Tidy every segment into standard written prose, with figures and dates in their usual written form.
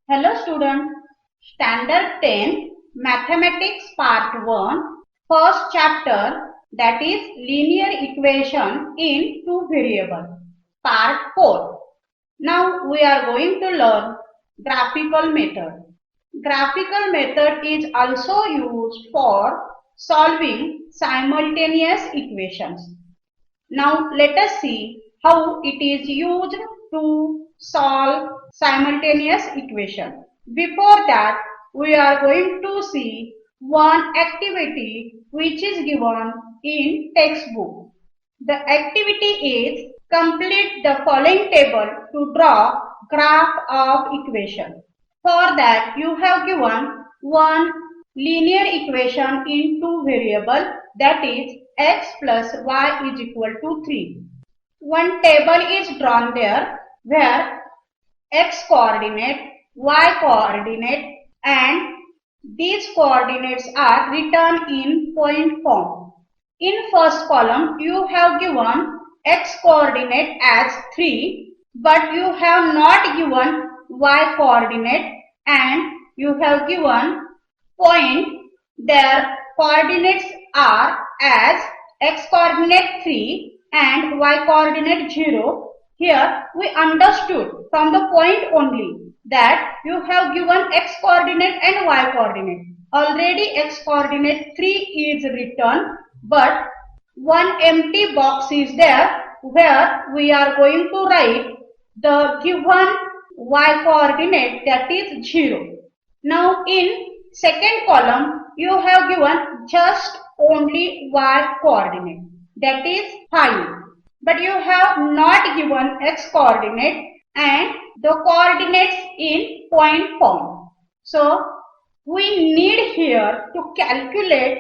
Hello student, Standard 10 Mathematics Part 1 First chapter, that is linear equation in two variable, Part 4. Now we are going to learn graphical method. Graphical method is also used for solving simultaneous equations. Now let us see how it is used to solve simultaneous equation. Before that, we are going to see one activity which is given in textbook. The activity is complete the following table to draw graph of equation. For that, you have given one linear equation in two variable, that is x plus y is equal to 3. One table is drawn there where x coordinate, y coordinate and these coordinates are written in point form. In first column you have given x coordinate as 3, but you have not given y coordinate and you have given point. Their coordinates are as x coordinate 3 and y coordinate 0. Here we understood from the point only that you have given x coordinate and y coordinate. Already x coordinate 3 is written, but one empty box is there where we are going to write the given y coordinate, that is 0. Now in second column you have given just only y coordinate, that is 5. But you have not given x coordinate and the coordinates in point form. So we need here to calculate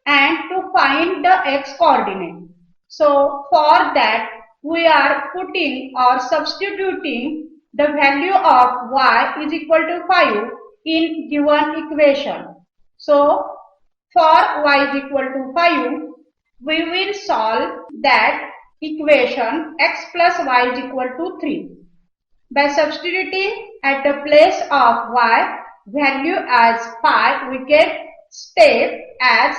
and to find the x coordinate. So for that we are putting or substituting the value of y is equal to 5 in given equation. So for y is equal to 5, we will solve that equation x plus y is equal to 3. By substituting at the place of y value as 5, we get step as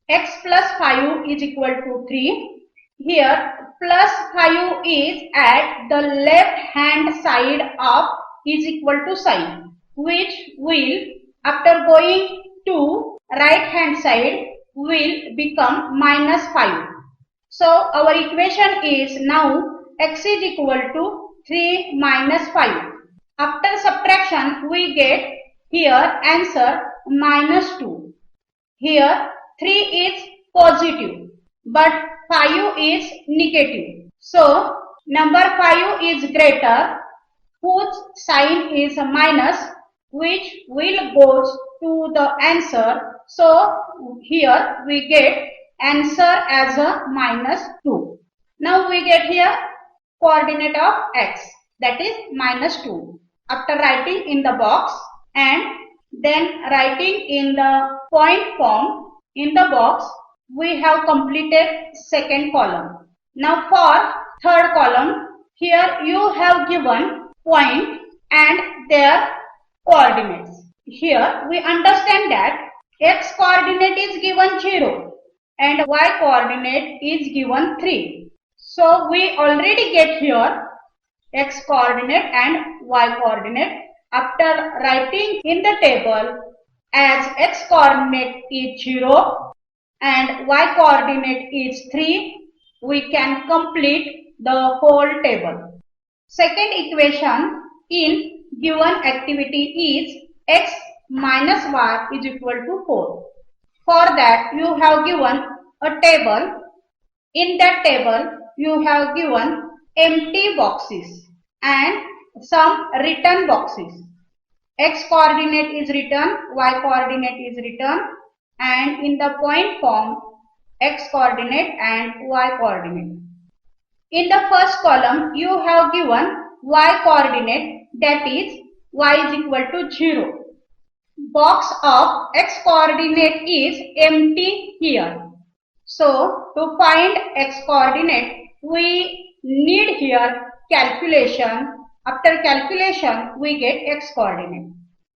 x plus 5 is equal to 3. Here plus 5 is at the left hand side of is equal to sign, which will after going to right hand side will become minus 5. So our equation is now x is equal to 3 minus 5. After subtraction we get here answer minus 2. Here 3 is positive but 5 is negative. So number 5 is greater, whose sign is a minus, which will go to the answer. So here we get answer as a minus 2. Now we get here coordinate of x, that is minus 2. After writing in the box and then writing in the point form in the box, we have completed second column. Now for third column, here you have given point and their coordinates. Here we understand that x coordinate is given 0 and y coordinate is given 3. So we already get here x coordinate and y coordinate. After writing in the table as x coordinate is 0 and y coordinate is 3, we can complete the whole table. Second equation in given activity is x minus y is equal to 4. For that you have given a table. In that table you have given empty boxes and some written boxes. X coordinate is written, y coordinate is written, and in the point form x coordinate and y coordinate. In the first column you have given y coordinate, that is y is equal to 0. Box of x coordinate is empty here. So to find x coordinate we need here calculation. After calculation we get x coordinate.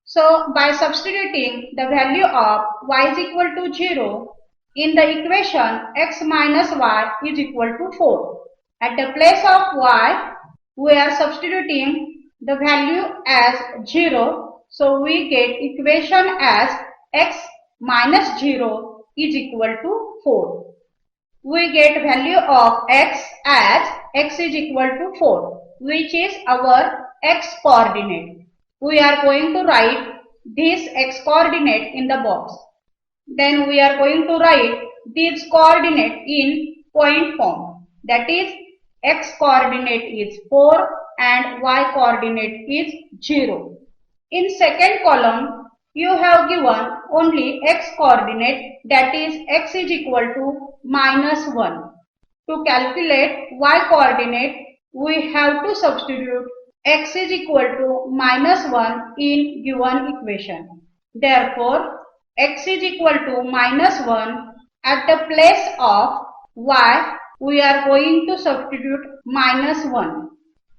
So by substituting the value of y is equal to 0 in the equation x minus y is equal to 4. At the place of y, we are substituting the value as 0. So we get equation as x minus 0 is equal to 4. We get value of x as x is equal to 4, which is our x coordinate. We are going to write this x coordinate in the box. Then we are going to write this coordinate in point form. That is, x coordinate is 4 and y coordinate is 0. In second column, you have given only x coordinate, that is x is equal to minus 1. To calculate y coordinate, we have to substitute x is equal to minus 1 in given equation. Therefore, x is equal to minus 1. At the place of y, we are going to substitute minus 1.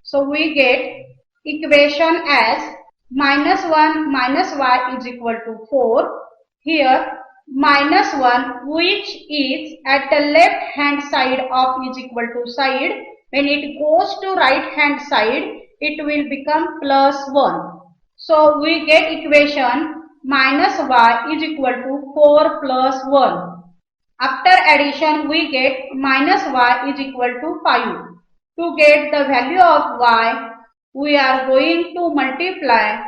So we get equation as minus 1 minus y is equal to 4. Here minus 1, which is at the left hand side of is equal to side, when it goes to right hand side, it will become plus 1. So we get equation minus y is equal to 4 plus 1. After addition, we get minus y is equal to 5. To get the value of y, we are going to multiply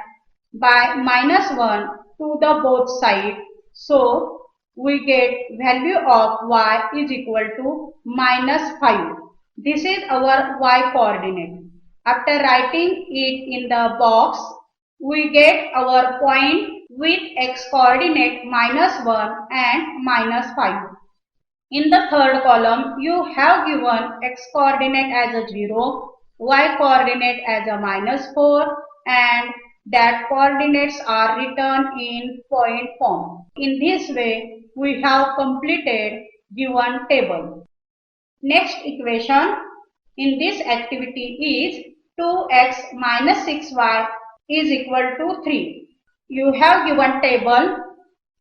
by minus 1 to the both sides. So, we get value of y is equal to minus 5. This is our y coordinate. After writing it in the box, we get our point with x coordinate minus 1 and minus 5. In the third column, you have given x coordinate as a 0, y coordinate as a minus 4, and that coordinates are written in point form. In this way, we have completed given table. Next equation in this activity is 2x minus 6y is equal to 3. You have given table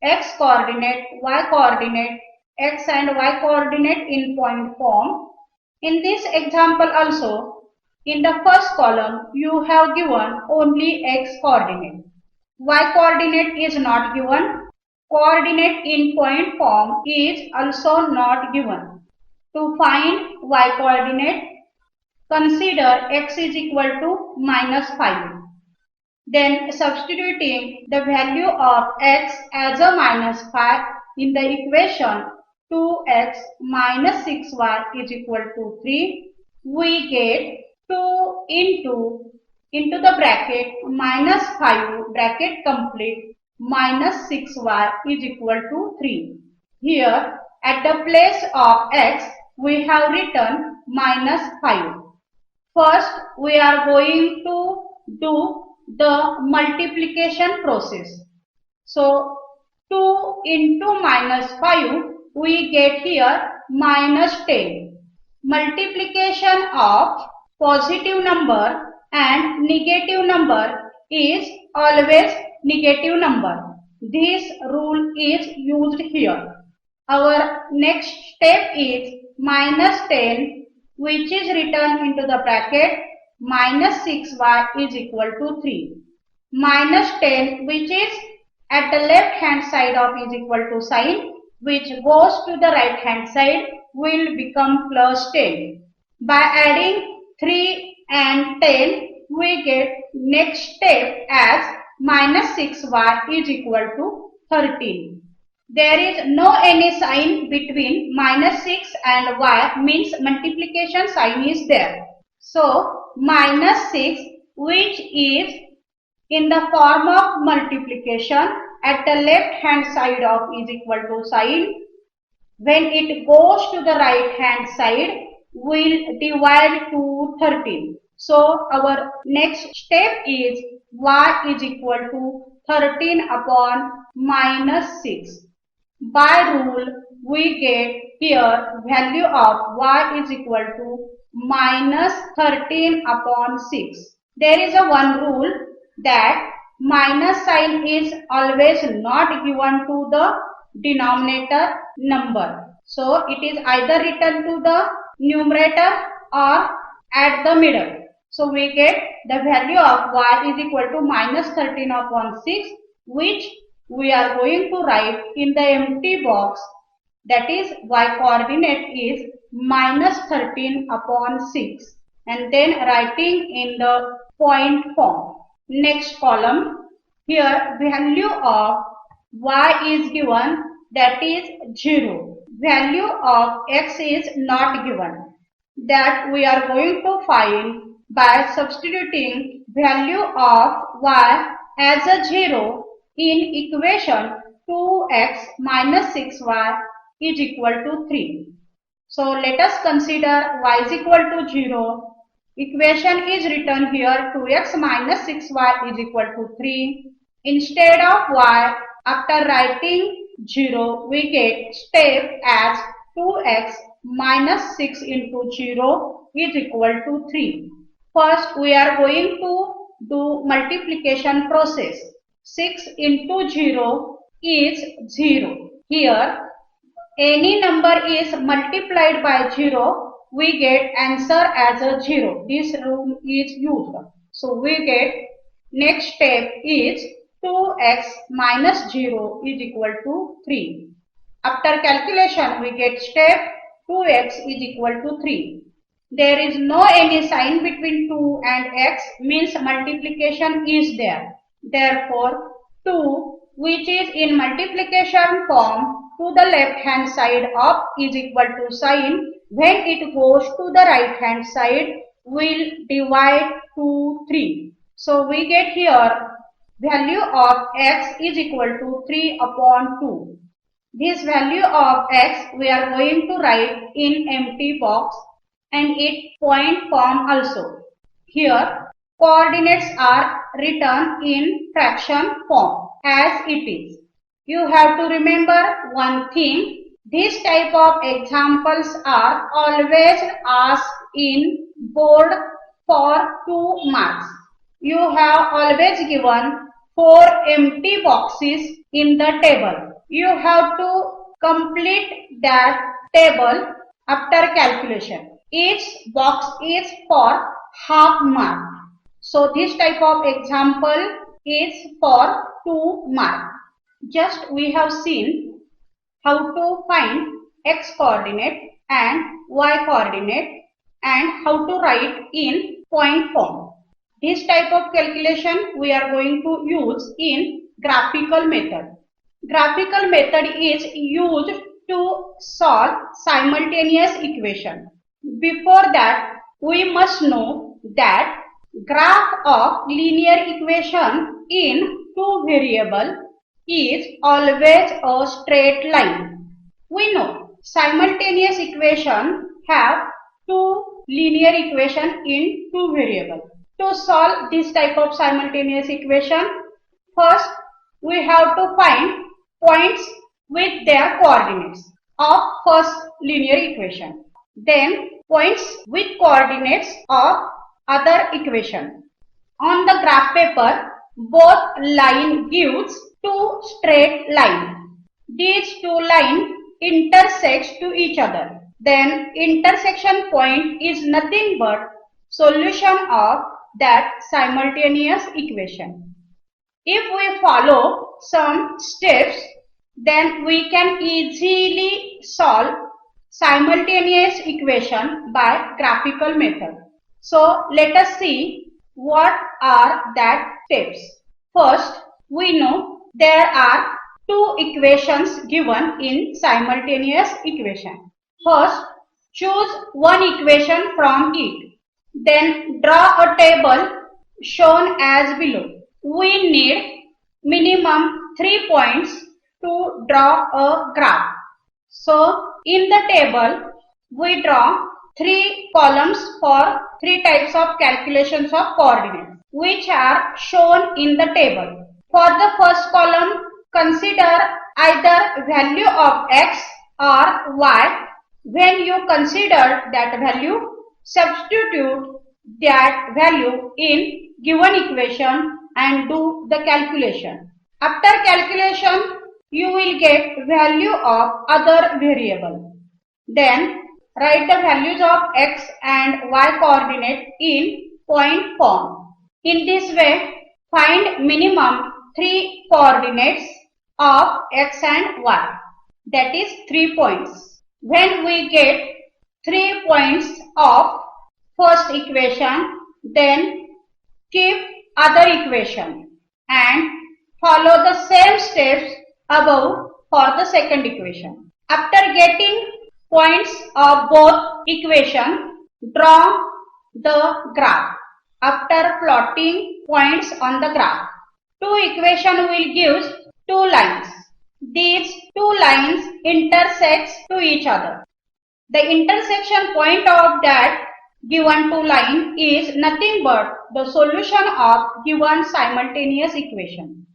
x coordinate, y coordinate, x and y coordinate in point form. In this example also, in the first column, you have given only x coordinate. Y coordinate is not given. Coordinate in point form is also not given. To find y coordinate, consider x is equal to minus 5. Then substituting the value of x as a minus 5 in the equation 2x minus 6y is equal to 3, we get 2 into the bracket minus 5 bracket complete minus 6y is equal to 3. Here at the place of x we have written minus 5. First we are going to do the multiplication process. So 2 into minus 5, we get here minus 10. Multiplication of positive number and negative number is always negative number. This rule is used here. Our next step is minus 10, which is written into the bracket minus 6y is equal to 3. Minus 10, which is at the left hand side of is equal to sign, which goes to the right hand side, will become plus 10. By adding 3 and 10, we get next step as minus 6y is equal to 13. There is no any sign between minus 6 and y, means multiplication sign is there. So, minus 6, which is in the form of multiplication at the left hand side of is equal to sign, when it goes to the right hand side, will divide to 13. So, our next step is y is equal to 13 upon minus 6. By rule, we get here value of y is equal to minus 13 upon 6. There is a one rule that minus sign is always not given to the denominator number. So it is either written to the numerator or at the middle. So we get the value of y is equal to minus 13 upon 6, which we are going to write in the empty box, that is y coordinate is minus 13 upon 6, and then writing in the point form. Next column, here value of y is given, that is 0. Value of x is not given, that we are going to find by substituting value of y as a 0 in equation 2x minus 6y is equal to 3. So let us consider y is equal to 0. Equation is written here 2x minus 6y is equal to 3. Instead of y, after writing 0, we get step as 2x minus 6 into 0 is equal to 3. First, we are going to do multiplication process. 6 into 0 is 0. Here, any number is multiplied by 0, we get answer as a 0. This rule is used. So we get next step is 2x minus 0 is equal to 3. After calculation, we get step 2x is equal to 3. There is no any sign between 2 and x, means multiplication is there. Therefore, 2, which is in multiplication form, to the left hand side of is equal to sign, when it goes to the right hand side, will divide to 3. So we get here value of x is equal to 3 upon 2. This value of x we are going to write in empty box and its point form also. Here coordinates are written in fraction form as it is. You have to remember one thing, this type of examples are always asked in board for 2 marks. You have always given 4 empty boxes in the table. You have to complete that table after calculation. Each box is for half mark. So this type of example is for 2 mark. Just we have seen how to find x coordinate and y coordinate and how to write in point form. This type of calculation we are going to use in graphical method. Graphical method is used to solve simultaneous equation. Before that, we must know that graph of linear equation in 2 variable is always a straight line. We know simultaneous equation have 2 linear equation in 2 variable. To solve this type of simultaneous equation, first we have to find points with their coordinates of first linear equation. Then points with coordinates of other equation. On the graph paper, both line gives 2 straight lines. These 2 lines intersect to each other. Then intersection point is nothing but solution of that simultaneous equation. If we follow some steps, then we can easily solve simultaneous equation by graphical method. So let us see what are that steps. First, we know there are 2 equations given in simultaneous equation. First, choose one equation from it. Then draw a table shown as below. We need minimum 3 points to draw a graph. So in the table, we draw 3 columns for 3 types of calculations of coordinates, which are shown in the table. For the first column, consider either value of x or y. When you consider that value, substitute that value in given equation and do the calculation. After calculation, you will get value of other variable. Then write the values of x and y coordinate in point form. In this way, find minimum 3 coordinates of x and y, that is 3 points. When we get 3 points of first equation, then keep other equation and follow the same steps above for the second equation. After getting points of both equation, draw the graph. After plotting points on the graph, two equation will give two lines. These two lines intersect to each other. The intersection point of that given two line is nothing but the solution of given simultaneous equation.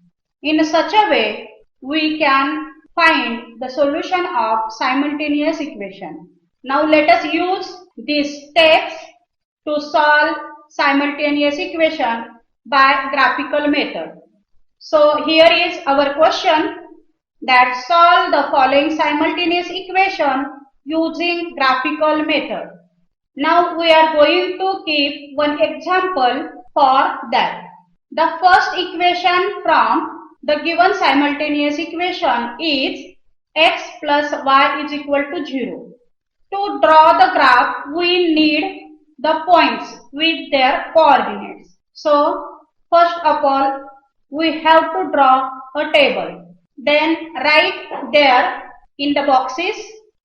In such a way, we can find the solution of simultaneous equation. Now let us use these steps to solve simultaneous equation by graphical method. So here is our question, that solve the following simultaneous equation using graphical method. Now we are going to keep one example for that. The first equation from the given simultaneous equation is x plus y is equal to 0. To draw the graph, we need the points with their coordinates. So first of all, we have to draw a table. Then write there in the boxes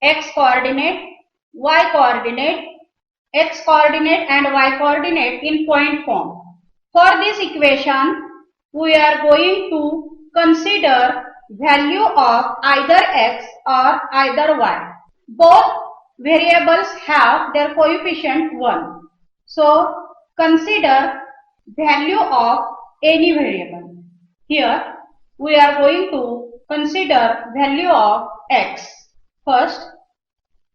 x coordinate, y coordinate, x coordinate and y coordinate in point form. For this equation, we are going to consider value of either x or either y. Both variables have their coefficient 1. So consider value of any variable. Here we are going to consider value of x. First,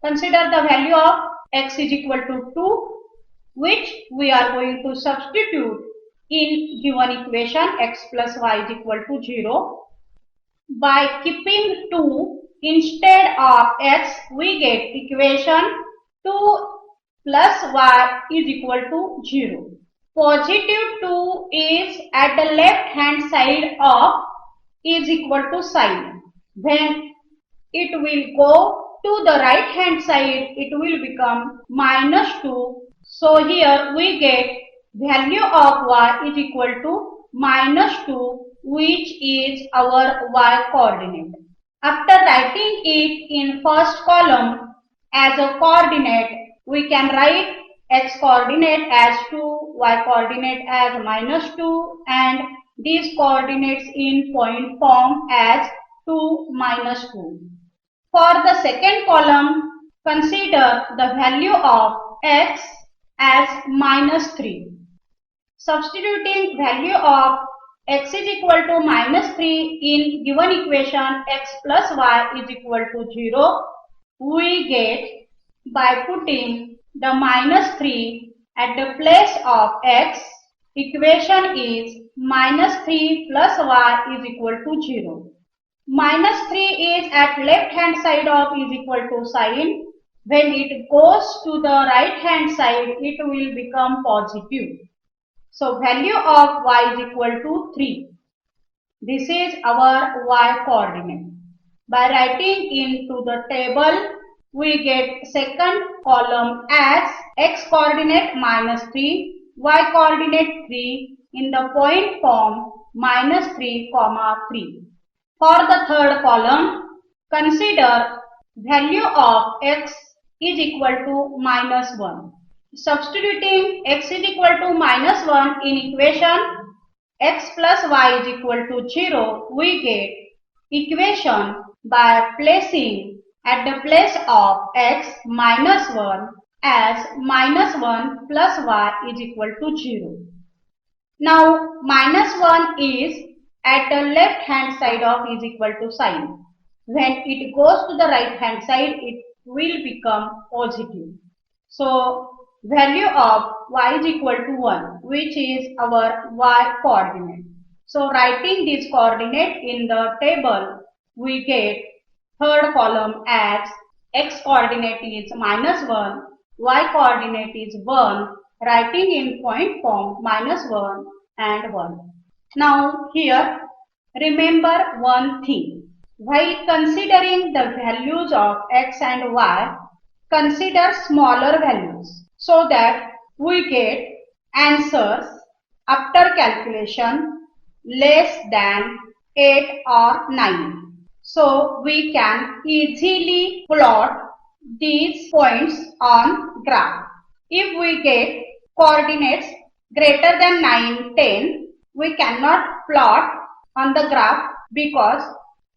consider the value of x is equal to 2, which we are going to substitute in given equation x plus y is equal to 0. By keeping 2 instead of x, we get equation 2 plus y is equal to 0. Positive 2 is at the left hand side of is equal to sign. When it will go to the right hand side, it will become minus 2. So here we get value of y is equal to minus 2, which is our y coordinate. After writing it in first column as a coordinate, we can write x coordinate as 2, y coordinate as minus 2 and these coordinates in point form as 2 minus 2. For the second column, consider the value of x as minus 3. Substituting value of x is equal to minus 3 in given equation x plus y is equal to 0, we get by putting the minus 3 at the place of x, equation is minus 3 plus y is equal to 0. Minus 3 is at left hand side of is equal to sign. When it goes to the right hand side, it will become positive. So value of y is equal to 3. This is our y coordinate. By writing into the table, we get second column as x coordinate minus 3, y coordinate 3 in the point form minus 3, 3. For the third column, consider value of x is equal to minus 1. Substituting x is equal to minus 1 in equation x plus y is equal to 0, we get equation by placing at the place of x minus 1 as minus 1 plus y is equal to 0. Now minus 1 is at the left hand side of is equal to sign. When it goes to the right hand side, it will become positive. So value of y is equal to 1, which is our y coordinate. So writing this coordinate in the table, we get third column as x coordinate is -1, y coordinate is 1, writing in point form -1 and 1. Now here remember one thing. While considering the values of x and y, consider smaller values so that we get answers after calculation less than 8 or 9. So we can easily plot these points on graph. If we get coordinates greater than 9, 10, we cannot plot on the graph because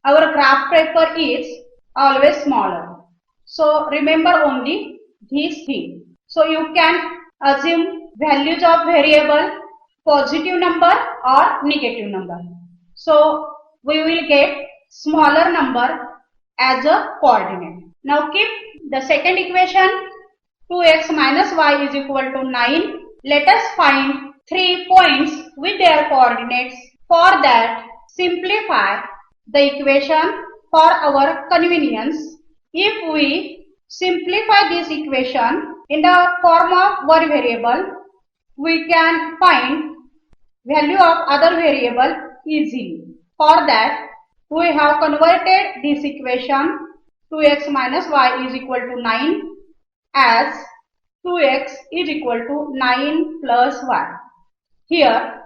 our graph paper is always smaller. So remember only these things. So you can assume values of variable positive number or negative number. So we will get smaller number as a coordinate. Now keep the second equation 2x minus y is equal to 9. Let us find 3 points with their coordinates. For that, simplify the equation for our convenience. If we simplify this equation in the form of one variable, we can find value of other variable easily. For that, we have converted this equation 2x minus y is equal to 9 as 2x is equal to 9 plus y. Here,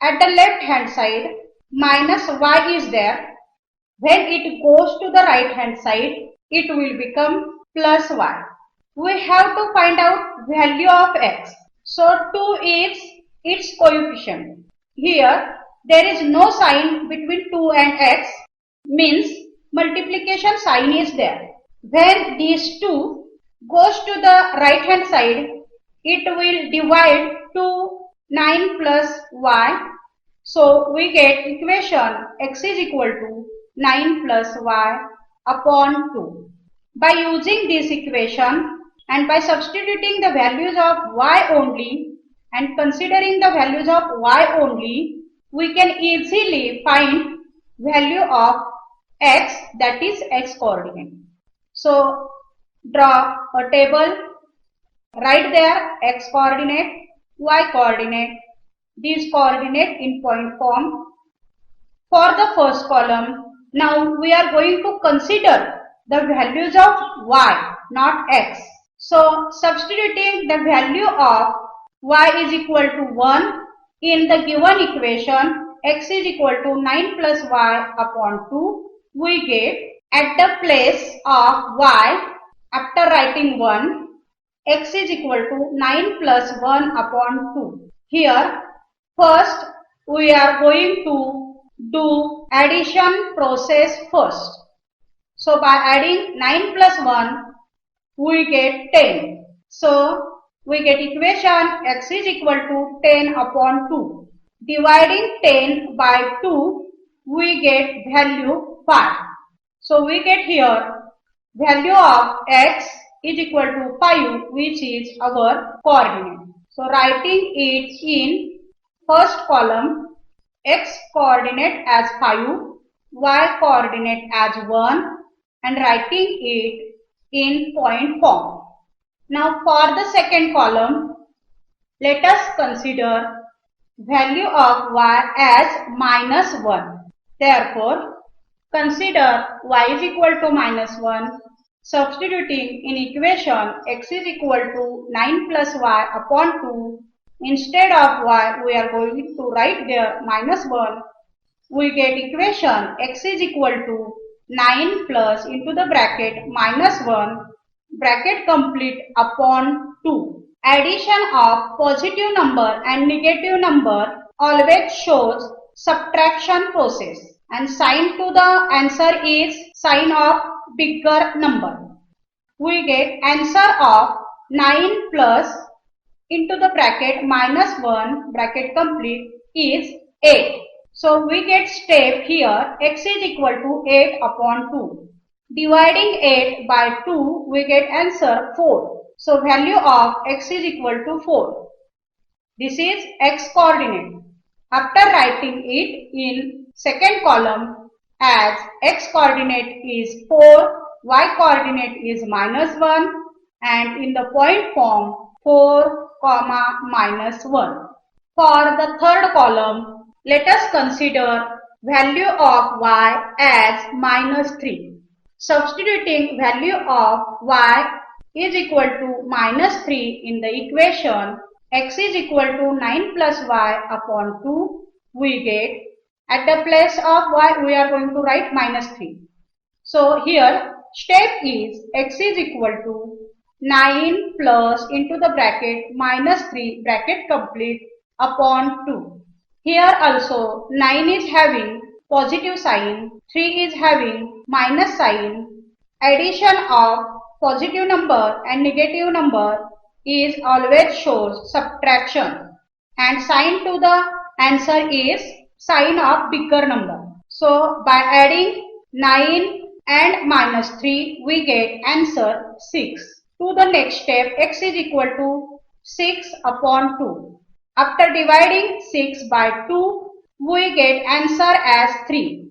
at the left hand side, minus y is there. When it goes to the right hand side, it will become plus y. We have to find out value of x. So 2 is its coefficient. Here, there is no sign between 2 and x, means multiplication sign is there. When these 2 goes to the right hand side, it will divide to 9 plus y. So we get equation x is equal to 9 plus y upon 2. By using this equation and by substituting the values of y only and considering the values of y only, we can easily find value of x, that is x coordinate. So draw a table, write there x coordinate, y coordinate, these coordinate in point form. For the first column, now we are going to consider the values of y, not x. So substituting the value of y is equal to 1 in the given equation, x is equal to 9 plus y upon 2, we get at the place of y, after writing 1, x is equal to 9 plus 1 upon 2. Here, first we are going to do addition process first. So by adding 9 plus 1, we get 10. So we get equation x is equal to 10 upon 2. Dividing 10 by 2, we get value 5. So we get here value of x is equal to 5, which is our coordinate. So writing it in first column, x coordinate as 5, y coordinate as 1, and writing it in point form. Now for the second column, let us consider value of y as -1. Therefore, consider y is equal to -1. Substituting in equation x is equal to 9 plus y upon 2. Instead of y, we are going to write there -1. We get equation x is equal to 9 plus into the bracket -1, bracket complete upon 2. Addition of positive number and negative number always shows subtraction process, and sign to the answer is sign of bigger number. We get answer of 9 plus into the bracket -1, bracket complete, is 8. So we get step here x is equal to 8 upon 2. Dividing 8 by 2, we get answer 4. So value of x is equal to 4. This is x coordinate. After writing it in second column as x coordinate is 4, y coordinate is -1 and in the point form 4, -1. For the third column, let us consider value of y as -3. Substituting value of y is equal to -3 in the equation x is equal to 9 plus y upon 2, we get at the place of y we are going to write -3. So here step is x is equal to 9 plus into the bracket -3 bracket complete upon 2. Here also 9 is having positive sign, 3 is having minus sign. Addition of positive number and negative number is always shows subtraction and sign to the answer is sign of bigger number. So by adding 9 and -3 we get answer 6. To the next step x is equal to 6 upon 2. After dividing 6 by 2 we get answer as 3.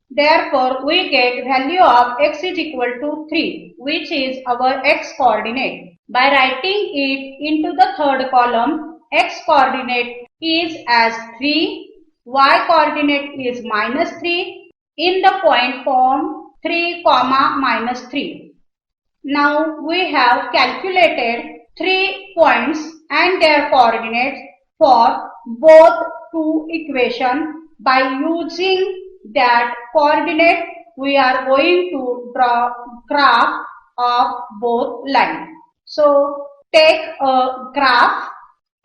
Therefore, we get value of x is equal to 3, which is our x coordinate. By writing it into the third column, x coordinate is as 3, y coordinate is -3, in the point form 3, -3. Now we have calculated 3 points and their coordinates for both two equations. By using that coordinate, we are going to draw graph of both lines. So take a graph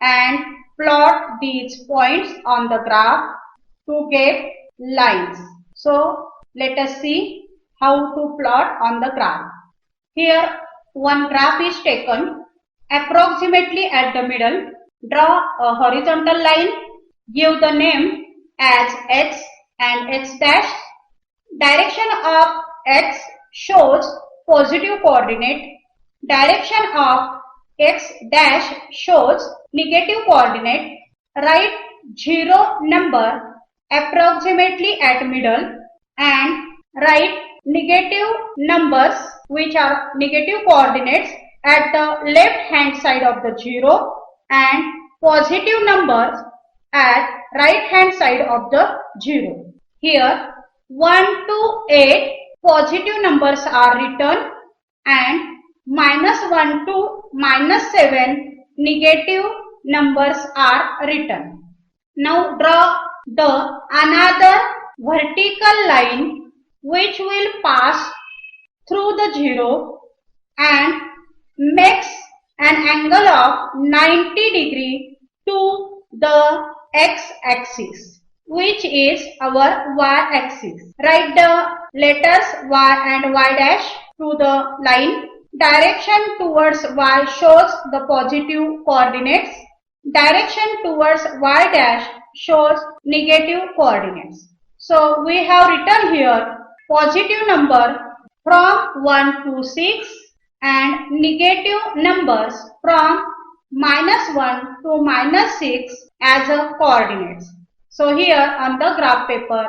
and plot these points on the graph to get lines. So let us see how to plot on the graph. Here one graph is taken. Approximately at the middle, draw a horizontal line. Give the name as x and x dash. Direction of x shows positive coordinate. Direction of x dash shows negative coordinate. Write 0 number approximately at middle and write negative numbers which are negative coordinates at the left hand side of the 0 and positive numbers at right hand side of the 0. Here 1 to 8 positive numbers are written and -1 to -7 negative numbers are written. Now draw the another vertical line which will pass through the 0 and makes an angle of 90 degree to the x-axis, which is our y-axis. Write the letters y and y dash to the line. Direction towards y shows the positive coordinates. Direction towards y dash shows negative coordinates. So we have written here positive number from 1 to 6 and negative numbers from -1 to -6 as a coordinates. So here on the graph paper,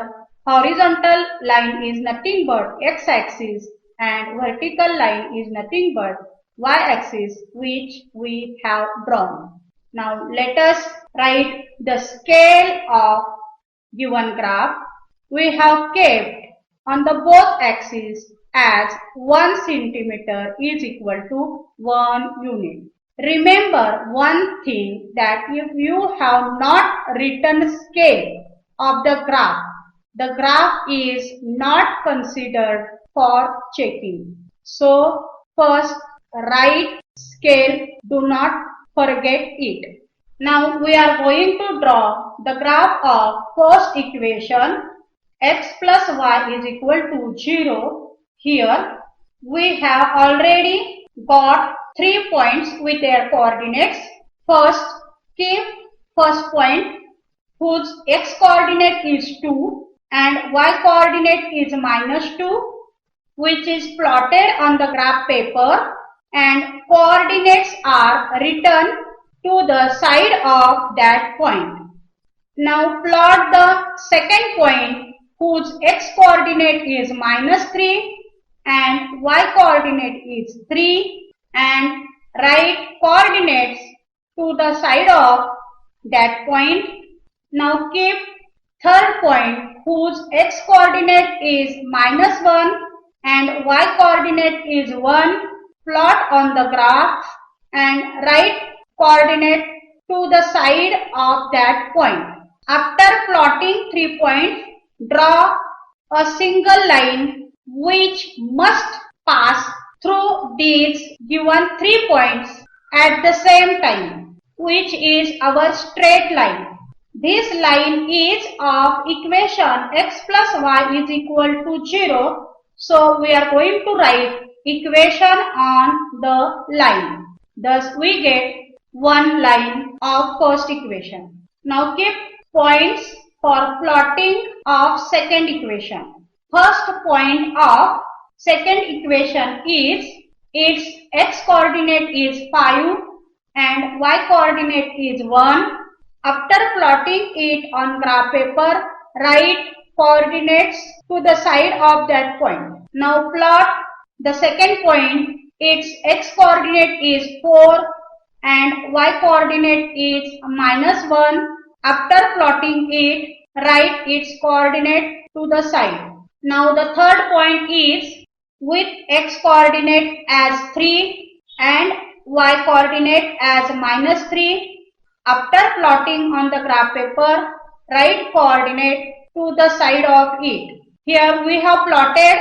horizontal line is nothing but x-axis and vertical line is nothing but y-axis which we have drawn. Now let us write the scale of given graph. We have kept on the both axes as 1 centimeter is equal to 1 unit. Remember one thing, that if you have not written scale of the graph is not considered for checking. So first write scale, do not forget it. Now we are going to draw the graph of first equation x plus y is equal to 0. Here we have already got 3 points with their coordinates. First, keep first point whose x coordinate is 2 and y coordinate is -2, which is plotted on the graph paper and coordinates are written to the side of that point. Now plot the second point whose x coordinate is -3 and y coordinate is 3, and write coordinates to the side of that point. Now keep third point whose x coordinate is -1 and y coordinate is 1, plot on the graph and write coordinate to the side of that point. After plotting 3 points, draw a single line which must pass through these given 3 points at the same time, which is our straight line. This line is of equation x plus y is equal to 0. So we are going to write equation on the line. Thus we get one line of first equation. Now keep points for plotting of second equation. First point of second equation is its x coordinate is 5 and y coordinate is 1. After plotting it on graph paper, write coordinates to the side of that point. Now plot the second point. Its x coordinate is 4 and y coordinate is -1. After plotting it, write its coordinate to the side. Now the third point is with x coordinate as 3 and y coordinate as -3. After plotting on the graph paper, write coordinate to the side of it. Here we have plotted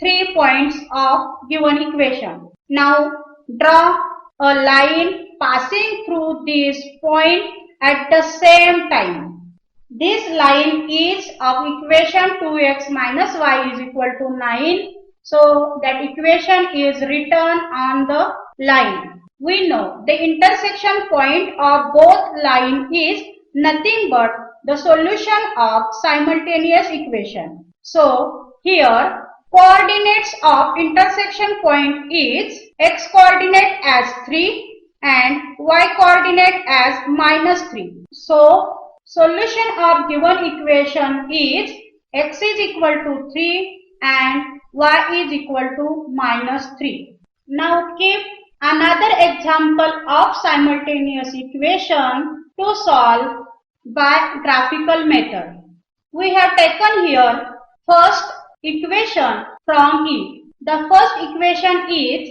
3 points of given equation. Now draw a line passing through this point at the same time. This line is of equation 2x minus y is equal to 9. So that equation is written on the line. We know the intersection point of both line is nothing but the solution of simultaneous equation. So here coordinates of intersection point is x coordinate as 3 and y coordinate as -3. So solution of given equation is x is equal to 3 and y is equal to -3. Now keep another example of simultaneous equation to solve by graphical method. We have taken here first equation from it. The first equation is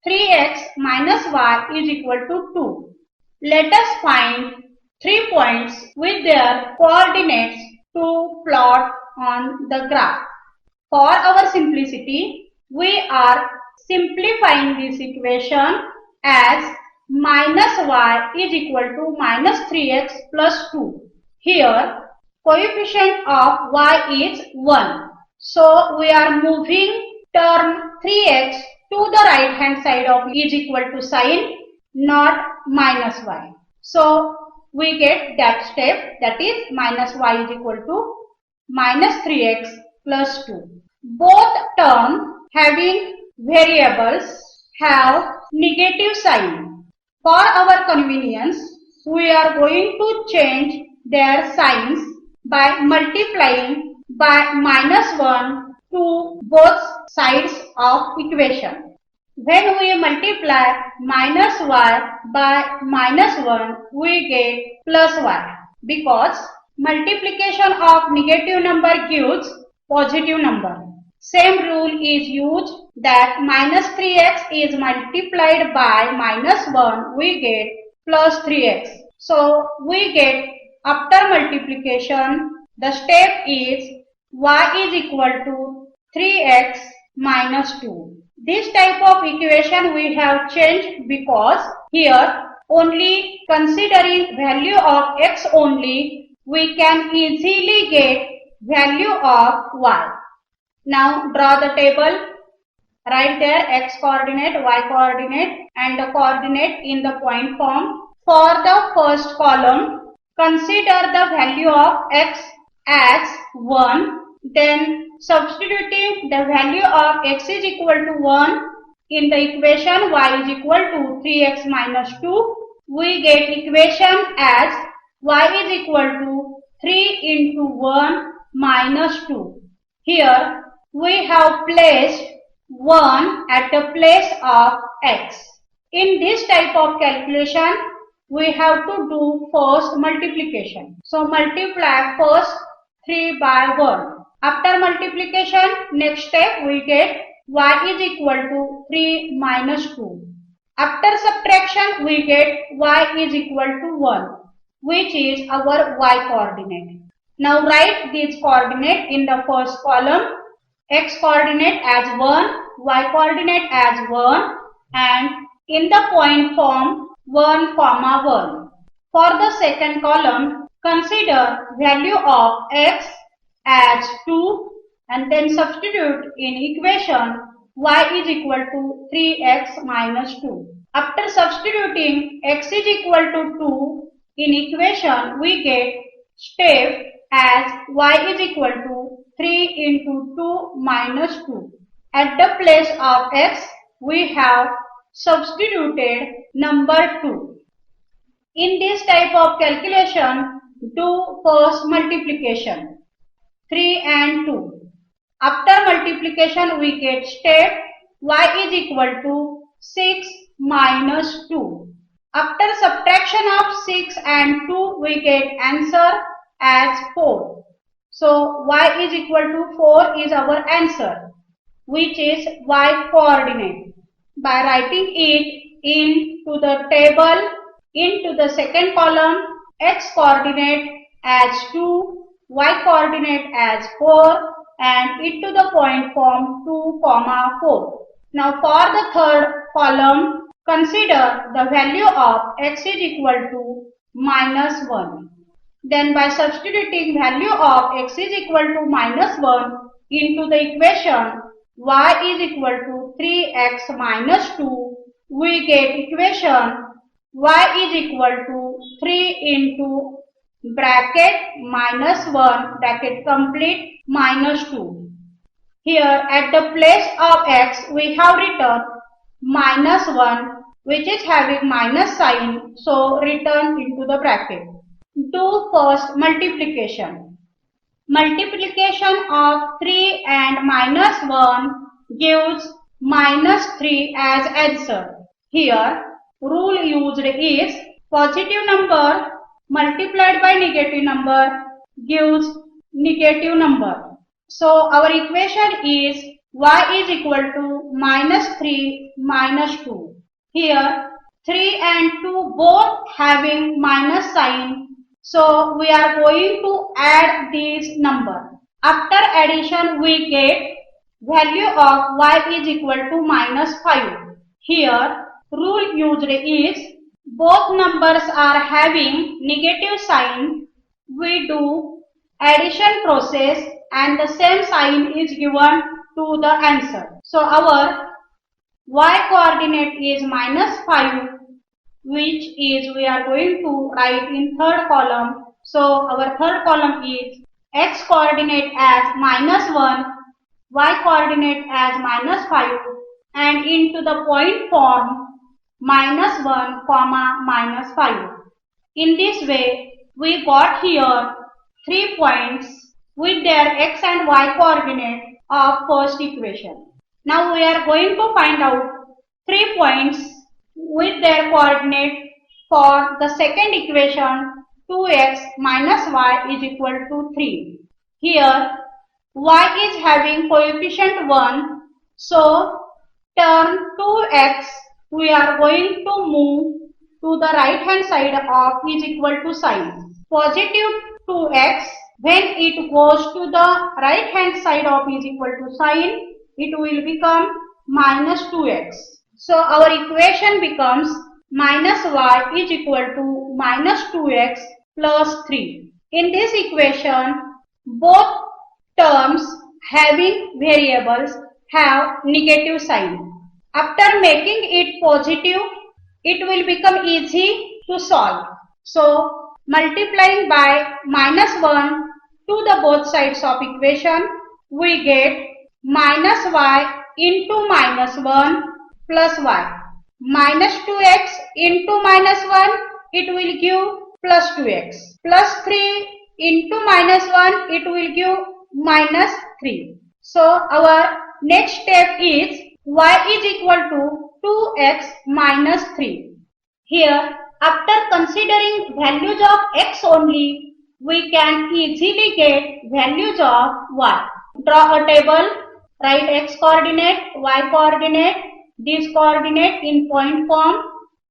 3x minus y is equal to 2. Let us find 3 points with their coordinates to plot on the graph. For our simplicity, we are simplifying this equation as minus y is equal to -3x plus 2. Here, coefficient of y is 1. So, we are moving term 3x to the right hand side of is equal to sign, not minus y. So, we get that step, that is minus y is equal to -3x plus 2. Both terms having variables have negative sign. For our convenience, we are going to change their signs by multiplying by -1 to both sides of equation. When we multiply minus y by -1, we get plus y, because multiplication of negative number gives positive number. Same rule is used that -3x is multiplied by -1, we get plus 3x. So we get after multiplication, the step is y is equal to 3x minus 2. This type of equation we have changed because here only considering value of x only, we can easily get value of y. Now draw the table. Write there x coordinate, y coordinate and the coordinate in the point form. For the first column, consider the value of x as 1. Then substituting the value of x is equal to 1 in the equation y is equal to 3x minus 2. We get equation as y is equal to 3 into 1 minus 2. Here we have placed 1 at the place of x. In this type of calculation, we have to do first multiplication. So multiply first 3 by 1. After multiplication, next step we get y is equal to 3 minus 2. After subtraction, we get y is equal to 1, which is our y coordinate. Now write this coordinate in the first column. X coordinate as 1, y coordinate as 1, and in the point form 1, 1. For the second column, consider value of x as 2 and then substitute in equation y is equal to 3x minus 2. After substituting x is equal to 2 in equation, we get step as y is equal to 3 into 2 minus 2. At the place of x, we have substituted number 2. In this type of calculation, do first multiplication. 3 and 2. After multiplication, we get step y is equal to 6 minus 2. After subtraction of 6 and 2, we get answer as 4. So y is equal to 4 is our answer, which is y coordinate. By writing it into the table, into the second column, x coordinate as 2, y coordinate as 4, and into the point form 2, 4. Now for the third column, consider the value of x is equal to minus 1. Then by substituting value of x is equal to minus 1 into the equation y is equal to 3x minus 2, we get equation y is equal to 3 into bracket minus 1 bracket complete minus 2. Here at the place of x we have written minus 1, which is having minus sign, so written into the bracket. Do first multiplication. Multiplication of 3 and minus 1 gives minus 3 as answer. Here rule used is positive number multiplied by negative number gives negative number. So our equation is y is equal to minus 3 minus 2. Here 3 and 2 both having minus sign. So we are going to add this number. After addition we get value of y is equal to minus 5. Here rule used is both numbers are having negative sign. We do addition process and the same sign is given to the answer. So our y coordinate is minus 5, which is we are going to write in third column. So our third column is x coordinate as minus 1, y coordinate as minus 5, and into the point form minus 1, minus 5. In this way, we got here 3 points with their x and y coordinate of first equation. Now we are going to find out 3 points with their coordinate for the second equation 2x minus y is equal to 3. Here y is having coefficient 1, so term 2x we are going to move to the right hand side of is equal to sign. Positive 2x, when it goes to the right hand side of is equal to sign, it will become minus 2x. So our equation becomes minus y is equal to minus 2x plus 3. In this equation, both terms having variables have negative sign. After making it positive, it will become easy to solve. So multiplying by minus 1 to the both sides of equation, we get minus y into minus 1 plus y. Minus 2x into minus 1, it will give plus 2x. Plus 3 into -1, it will give -3. So our next step is y is equal to 2x minus 3. Here, after considering values of x only, we can easily get values of y. Draw a table, write x coordinate, y coordinate, this coordinate in point form.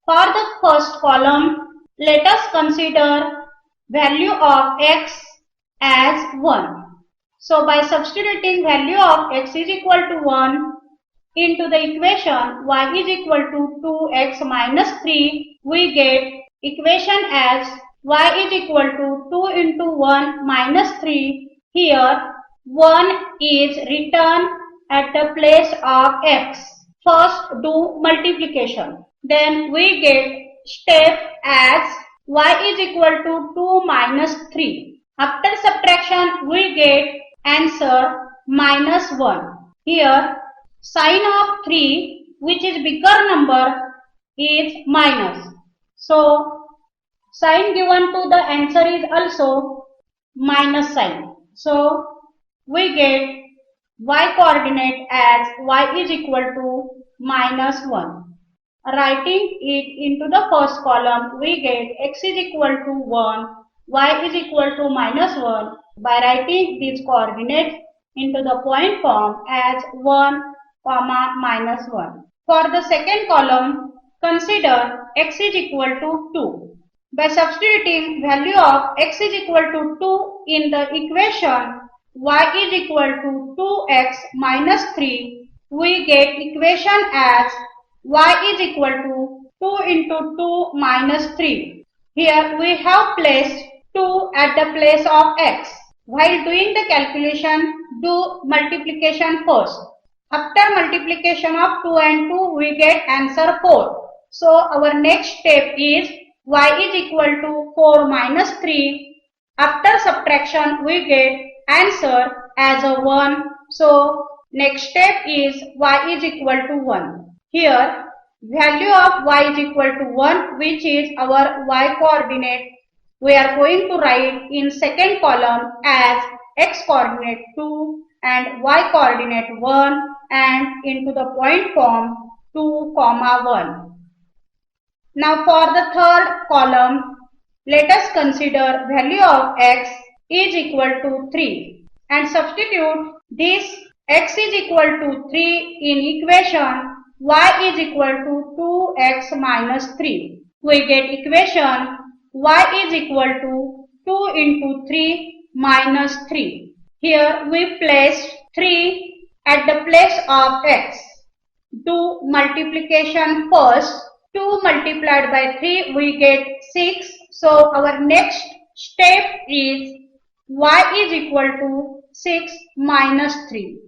For the first column, let us consider value of x as 1. So by substituting value of x is equal to 1 into the equation y is equal to 2x minus 3, we get equation as y is equal to 2 into 1 minus 3. Here 1 is written at the place of x. First do multiplication. Then we get step as y is equal to 2 minus 3. After subtraction we get answer -1. Here sign of 3, which is bigger number, is minus. So sign given to the answer is also minus sign. So we get y coordinate as y is equal to -1. Writing it into the first column, we get x is equal to 1, y is equal to -1 by writing these coordinates into the point form as 1, -1. For the second column, consider x is equal to 2. By substituting value of x is equal to 2 in the equation y is equal to 2x minus 3, we get equation as y is equal to 2 into 2 minus 3. Here we have placed 2 at the place of x. While doing the calculation, do multiplication first. After multiplication of 2 and 2, we get answer 4. So our next step is y is equal to 4 minus 3. After subtraction, we get answer as a 1. So next step is y is equal to 1. Here value of y is equal to 1, which is our y coordinate, we are going to write in second column as x coordinate 2 and y coordinate 1 and into the point form 2, 1. Now for the third column, let us consider value of x is equal to 3 and substitute this x is equal to 3 in equation y is equal to 2x minus 3. We get equation y is equal to 2 into 3 minus 3. Here we placed 3 at the place of x. Do multiplication first. 2 multiplied by 3 we get 6. So our next step is y is equal to 6 minus 3.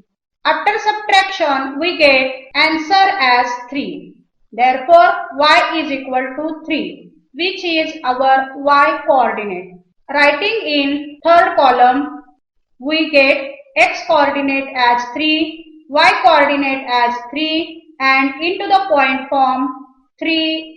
After subtraction we get answer as 3. Therefore y is equal to 3, which is our y coordinate. Writing in third column, we get x coordinate as 3, y coordinate as 3 and into the point form 3,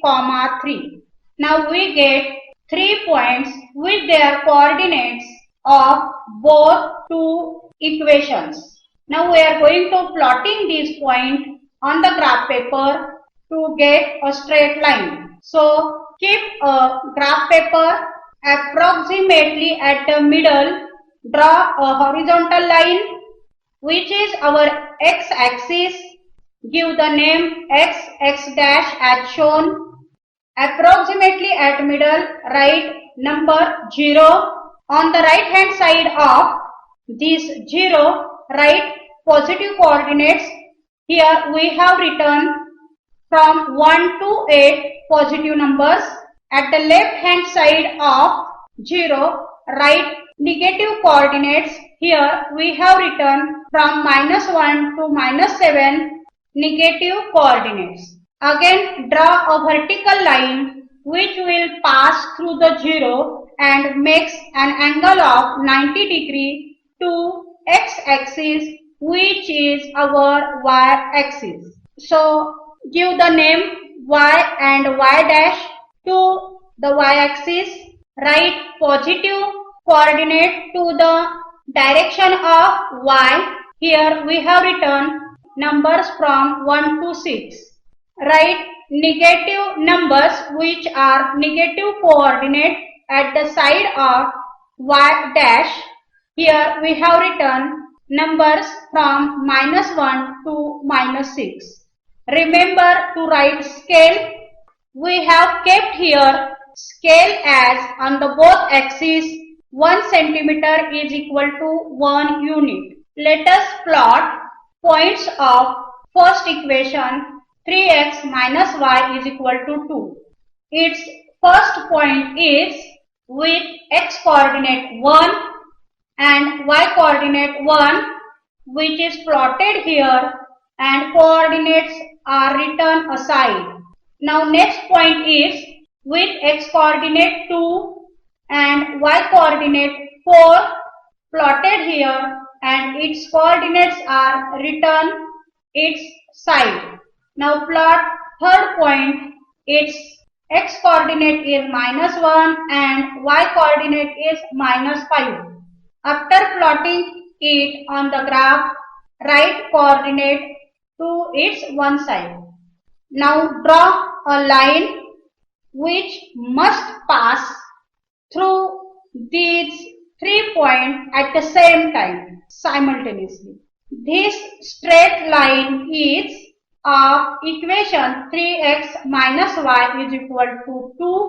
3. Now we get 3 points with their coordinates of both two equations. Now we are going to plotting these points on the graph paper to get a straight line. So keep a graph paper approximately at the middle. Draw a horizontal line which is our x-axis. Give the name x dash as shown. Approximately at middle, write number 0. On the right hand side of this 0, write positive coordinates. Here we have written from 1 to 8 positive numbers. At the left hand side of 0, write negative coordinates. Here we have written from -1 to -7 negative coordinates. Again draw a vertical line which will pass through the 0 and makes an angle of 90 degree to x-axis, which is our y-axis. So give the name y and y dash to the y-axis. Write positive coordinate to the direction of y. Here we have written numbers from 1 to 6. Write negative numbers which are negative coordinate at the side of y dash. Here we have written numbers from -1 to -6. Remember to write scale. We have kept here scale as on the both axes 1 centimeter is equal to 1 unit. Let us plot points of first equation 3x minus y is equal to 2. Its first point is with x coordinate 1 and y coordinate 1, which is plotted here, and coordinates are written aside. Now next point is with x coordinate 2 and y coordinate 4 plotted here, and its coordinates are written its side. Now plot third point. Its x coordinate is -1 and y coordinate is -5. After plotting it on the graph, write coordinate to its one side. Now draw a line which must pass through these 3 points at the same time, simultaneously. This straight line is of equation 3x minus y is equal to 2.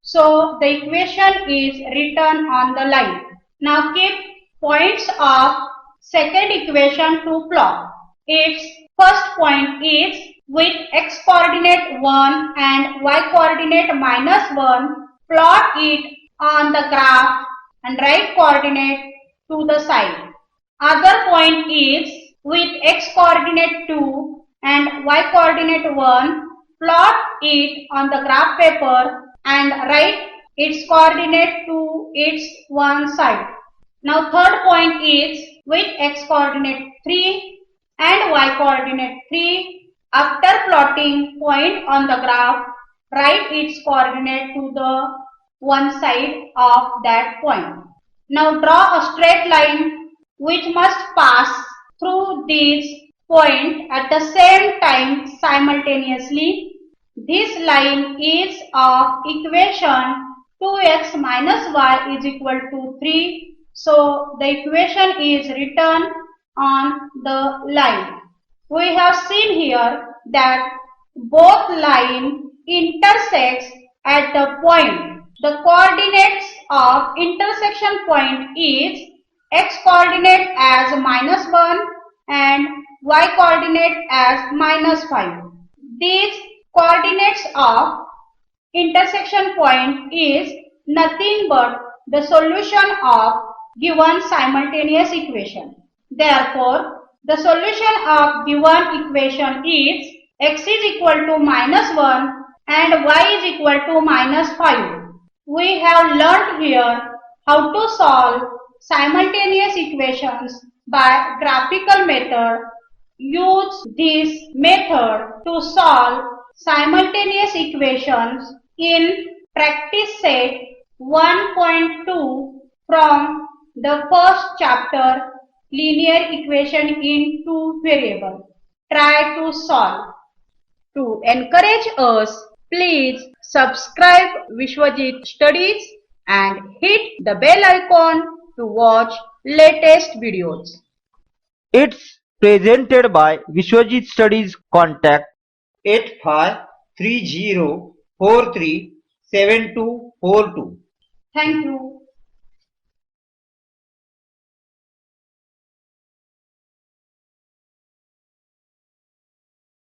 So the equation is written on the line. Now keep points of second equation to plot. Its first point is with x coordinate 1 and y coordinate -1, plot it on the graph and write coordinate to the side. Other point is with x coordinate 2 and y coordinate 1, plot it on the graph paper and write its coordinate to its one side. Now third point is with x coordinate 3 and y coordinate 3. After plotting point on the graph, write its coordinate to the one side of that point. Now draw a straight line which must pass through these points at the same time simultaneously. This line is of equation 2x minus y is equal to 3. So the equation is written on the line. We have seen here that both lines intersect at the point. The coordinates of intersection point is x coordinate as -1 and y coordinate as -5. These coordinates of intersection point is nothing but the solution of given simultaneous equation. Therefore, the solution of given equation is x is equal to -1 and y is equal to -5. We have learnt here how to solve simultaneous equations by graphical method. Use this method to solve simultaneous equations in practice set 1.2 from the first chapter, linear equation in two variables. Try to solve. To encourage us, please subscribe Vishwajit Studies and hit the bell icon to watch latest videos. It's presented by Vishwajit Studies. Contact 8530437242. Thank you.